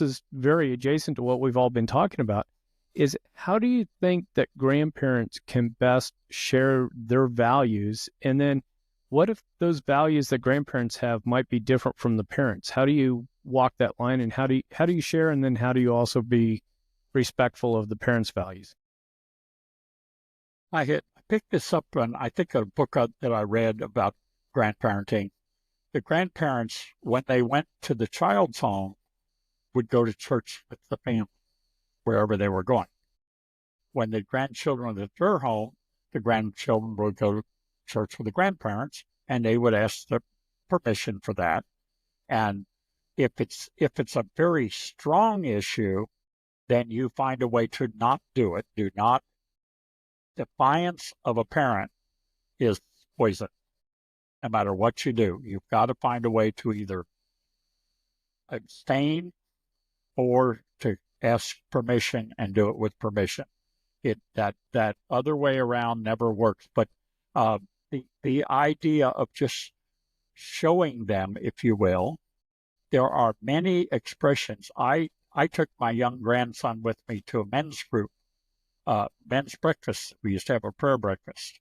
is very adjacent to what we've all been talking about, is how do you think that grandparents can best share their values? And then what if those values that grandparents have might be different from the parents? How do you walk that line, and how do you share, and then how do you also be respectful of the parents' values? I picked this up on, I think, a book that I read about grandparenting. The grandparents, when they went to the child's home, would go to church with the family wherever they were going. When the grandchildren were at their home, the grandchildren would go to church with the grandparents, and they would ask the permission for that. And if it's a very strong issue, then you find a way to not do it. Do not. Defiance of a parent is poison. No matter what you do, you've got to find a way to either abstain or to ask permission and do it with permission. That other way around never works. But the idea of just showing them, if you will, there are many expressions. I took my young grandson with me to a men's group, men's breakfast. We used to have a prayer breakfast.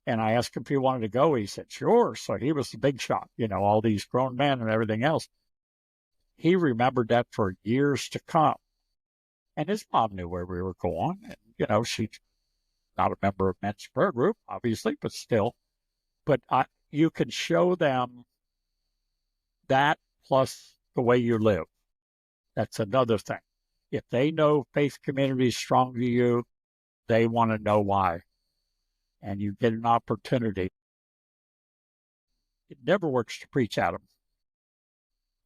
And I asked him if he wanted to go. He said, sure. So he was the big shot, all these grown men and everything else. He remembered that for years to come. And his mom knew where we were going. And, she's not a member of men's prayer group, obviously, but still. But you can show them that plus the way you live. That's another thing. If they know faith community is strong to you, they want to know why. And you get an opportunity. It never works to preach at them.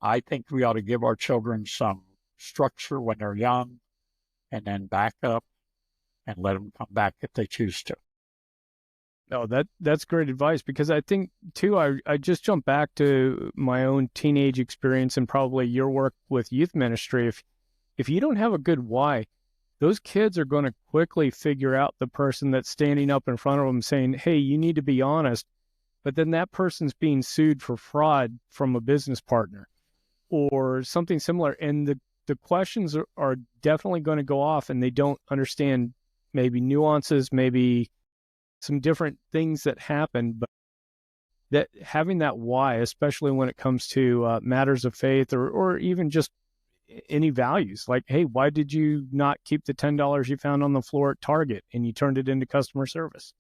I think we ought to give our children some structure when they're young, and then back up and let them come back if they choose to. No, that's great advice, because I think too, I just jump back to my own teenage experience and probably your work with youth ministry. If you don't have a good why, those kids are going to quickly figure out the person that's standing up in front of them saying, hey, you need to be honest. But then that person's being sued for fraud from a business partner or something similar. And the questions are definitely going to go off, and they don't understand maybe nuances, maybe some different things that happen. But that having that why, especially when it comes to matters of faith or even just any values, like, hey, why did you not keep the $10 you found on the floor at Target and you turned it into customer service?